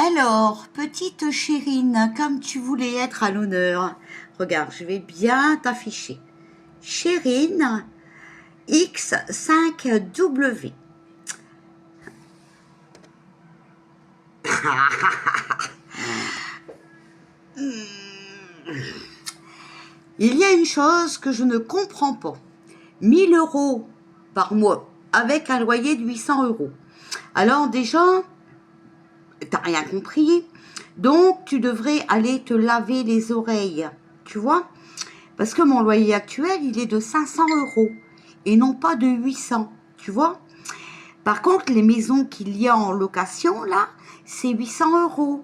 Alors, petite Chérine, comme tu voulais être à l'honneur, regarde, je vais bien t'afficher. Chérine X5W. Il y a une chose que je ne comprends pas. 1000 € par mois avec un loyer de 800 €. Alors déjà, t'as rien compris. Donc, tu devrais aller te laver les oreilles. Tu vois? Parce que mon loyer actuel, il est de 500 € et non pas de 800. Tu vois? Par contre, les maisons qu'il y a en location, là, c'est 800 €.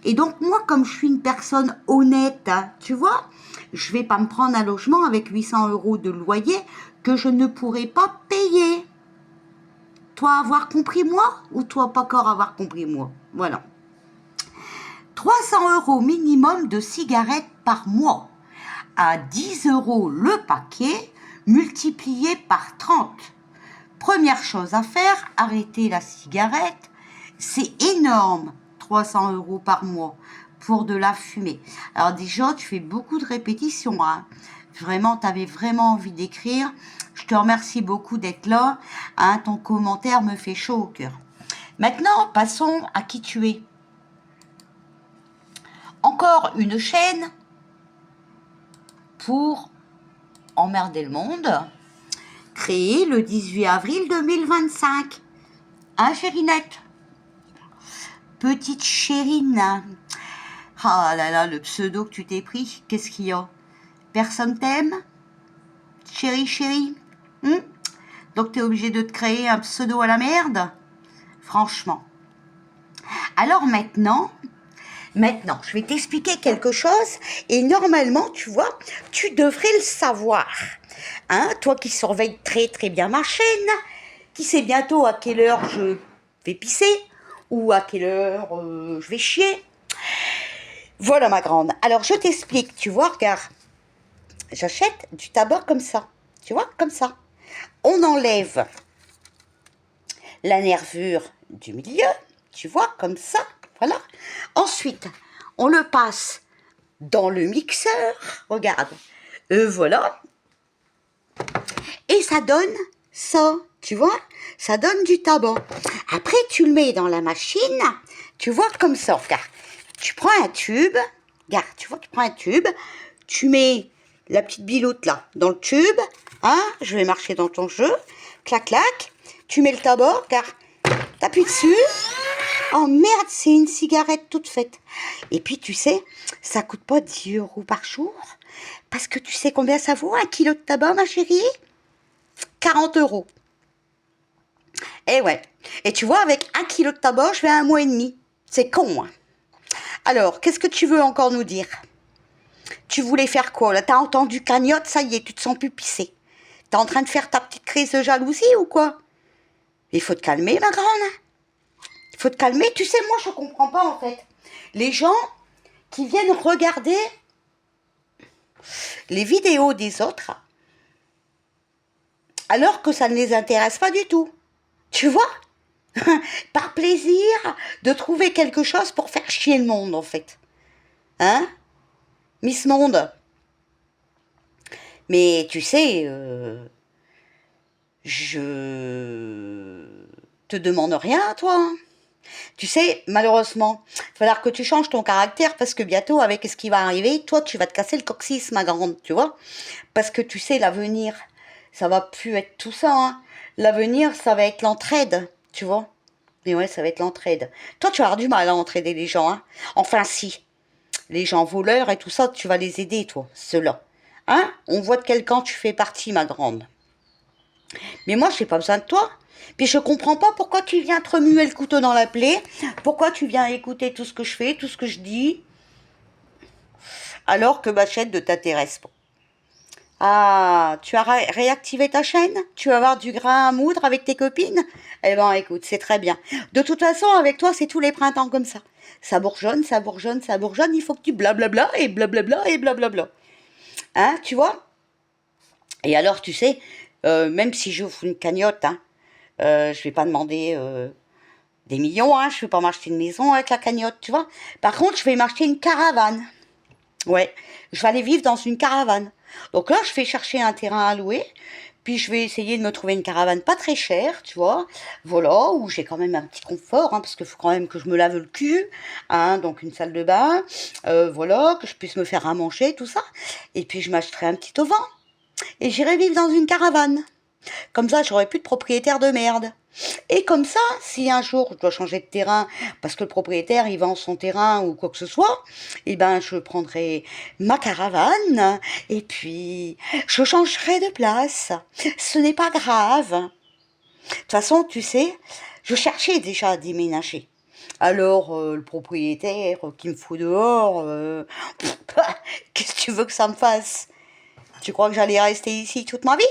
Et donc, moi, comme je suis une personne honnête, hein, tu vois, je vais pas me prendre un logement avec 800 € de loyer que je ne pourrai pas payer. Toi, avoir compris moi ou toi, pas encore avoir compris moi? Voilà. 300 € minimum de cigarettes par mois, à 10 € le paquet, multiplié par 30. Première chose à faire, arrêter la cigarette. C'est énorme, 300 € par mois pour de la fumée. Alors déjà, tu fais beaucoup de répétitions, hein. Vraiment, tu avais vraiment envie d'écrire. Je te remercie beaucoup d'être là, hein. Ton commentaire me fait chaud au cœur. Maintenant, passons à qui tu es. Encore une chaîne pour emmerder le monde, créée le 18 avril 2025. Hein, Chérinette? Petite Chérine. Ah là là, le pseudo que tu t'es pris, qu'est-ce qu'il y a? Personne t'aime? Chérie? Donc t'es obligé de te créer un pseudo à la merde? Franchement. Alors maintenant, je vais t'expliquer quelque chose et normalement, tu vois, tu devrais le savoir. Hein, toi qui surveilles très très bien ma chaîne, qui sait bientôt à quelle heure je vais pisser ou à quelle heure je vais chier. Voilà ma grande. Alors je t'explique, tu vois, regarde. J'achète du tabac comme ça, tu vois, comme ça. On enlève la nervure du milieu, tu vois, comme ça, voilà. Ensuite, on le passe dans le mixeur, regarde, voilà. Et ça donne ça, tu vois, ça donne du tabac. Après, tu le mets dans la machine, tu vois, comme ça, regarde. Tu prends un tube, regarde, tu vois, tu prends un tube, tu mets la petite biloute là, dans le tube, hein, je vais marcher dans ton jeu, clac, clac, tu mets le tabac, regarde, t'appuies dessus, oh merde, c'est une cigarette toute faite. Et puis, tu sais, ça coûte pas 10 € par jour, parce que tu sais combien ça vaut, 1 kilo de tabac, ma chérie? 40 €. Eh ouais. Et tu vois, avec 1 kilo de tabac, je vais à 1 mois et demi. C'est con, hein. Alors, qu'est-ce que tu veux encore nous dire? Tu voulais faire quoi, là? T'as entendu cagnotte, ça y est, tu te sens plus pisser. T'es en train de faire ta petite crise de jalousie ou quoi? Il faut te calmer, ma grande. Il faut te calmer. Tu sais, moi, je comprends pas, en fait. Les gens qui viennent regarder les vidéos des autres, alors que ça ne les intéresse pas du tout. Tu vois? Par plaisir de trouver quelque chose pour faire chier le monde, en fait. Hein? Miss Monde. Mais tu sais, je te demande rien à toi, hein. Tu sais, malheureusement, il va falloir que tu changes ton caractère parce que bientôt, avec ce qui va arriver, toi, tu vas te casser le coccyx, ma grande, tu vois. Parce que tu sais, l'avenir, ça va plus être tout ça, hein. L'avenir, ça va être l'entraide, tu vois. Mais ouais, ça va être l'entraide. Toi, tu vas avoir du mal à entraider les gens, hein. Enfin, si. Les gens voleurs et tout ça, tu vas les aider, toi, ceux-là. Hein? On voit de quel camp tu fais partie, ma grande. Mais moi, j'ai pas besoin de toi. Puis je comprends pas pourquoi tu viens te remuer le couteau dans la plaie, pourquoi tu viens écouter tout ce que je fais, tout ce que je dis, alors que ma chaîne ne t'intéresse pas. Ah, tu as réactivé ta chaîne? Tu vas avoir du grain à moudre avec tes copines? Eh ben, écoute, c'est très bien. De toute façon, avec toi, c'est tous les printemps comme ça. Ça bourgeonne, ça bourgeonne, ça bourgeonne, il faut que tu blablabla et blablabla et blablabla. Hein, tu vois? Et alors, tu sais, même si j'ouvre une cagnotte, hein, je vais pas demander Des millions, hein, je vais pas m'acheter une maison avec la cagnotte, tu vois. Par contre, je vais m'acheter une caravane. Ouais, je vais aller vivre dans une caravane. Donc là, je vais chercher un terrain à louer, puis je vais essayer de me trouver une caravane pas très chère, tu vois. Voilà, où j'ai quand même un petit confort, hein, parce qu'il faut quand même que je me lave le cul, hein, donc une salle de bain, voilà, que je puisse me faire à manger, tout ça. Et puis je m'achèterai un petit auvent, et j'irai vivre dans une caravane. Comme ça, j'aurai plus de propriétaire de merde. Et comme ça, si un jour je dois changer de terrain parce que le propriétaire il vend son terrain ou quoi que ce soit, eh ben je prendrai ma caravane et puis je changerai de place. Ce n'est pas grave. De toute façon, tu sais, je cherchais déjà à déménager. Alors le propriétaire qui me fout dehors, qu'est-ce que tu veux que ça me fasse? Tu crois que j'allais rester ici toute ma vie?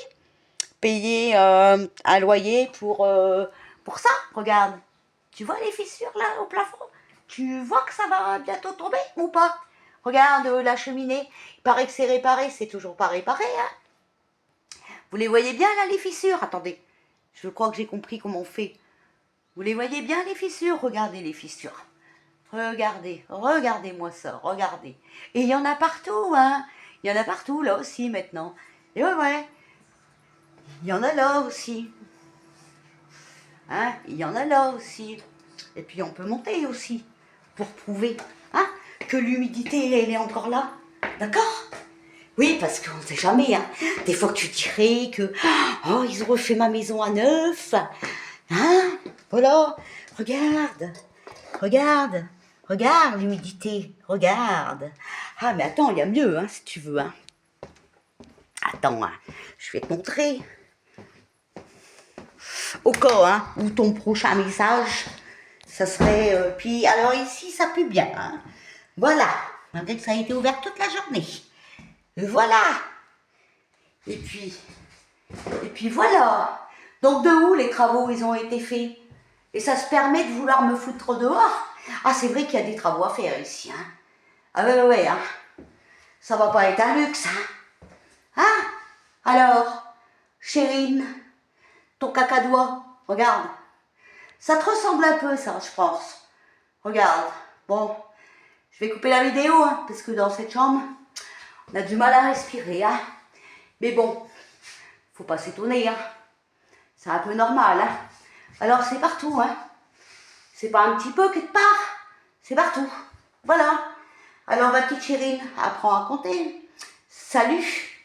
Payer un loyer pour ça, regarde. Tu vois les fissures là au plafond? Tu vois que ça va bientôt tomber ou pas? Regarde la cheminée, il paraît que c'est réparé, c'est toujours pas réparé, hein. Vous les voyez bien là les fissures? Attendez, je crois que j'ai compris comment on fait. Vous les voyez bien les fissures? Regardez les fissures. Regardez, regardez-moi ça, regardez. Et il y en a partout, hein. Il y en a partout là aussi maintenant. Et ouais, il y en a là aussi. Hein, il y en a là aussi. Et puis on peut monter aussi pour prouver, hein, que l'humidité elle est encore là. D'accord? Oui, parce qu'on ne sait jamais. Hein. Des fois que tu dirais que oh, ils ont refait ma maison à neuf. Hein? Voilà. Regarde. Regarde. Regarde l'humidité. Regarde. Ah, mais attends, il y a mieux, hein, si tu veux. Hein. Attends, hein, je vais te montrer. Au cas hein, où ton prochain message, ça serait... puis alors ici, ça pue bien. Hein. Voilà, malgré que ça a été ouvert toute la journée. Et voilà. Et puis voilà. Donc de où les travaux, ils ont été faits? Et ça se permet de vouloir me foutre dehors? Ah, c'est vrai qu'il y a des travaux à faire ici. Hein. Ah ouais, hein. Ça va pas être un luxe. Hein, hein. Alors, Chérine, ton cacadois, regarde. Ça te ressemble un peu, ça, je pense. Regarde. Bon, je vais couper la vidéo, hein, parce que dans cette chambre, on a du mal à respirer. Hein. Mais bon, faut pas s'étonner. Hein. C'est un peu normal. Hein. Alors, c'est partout. Hein. C'est pas un petit peu quelque part. C'est partout. Voilà. Alors, ma petite Chérine, apprends à compter. Salut.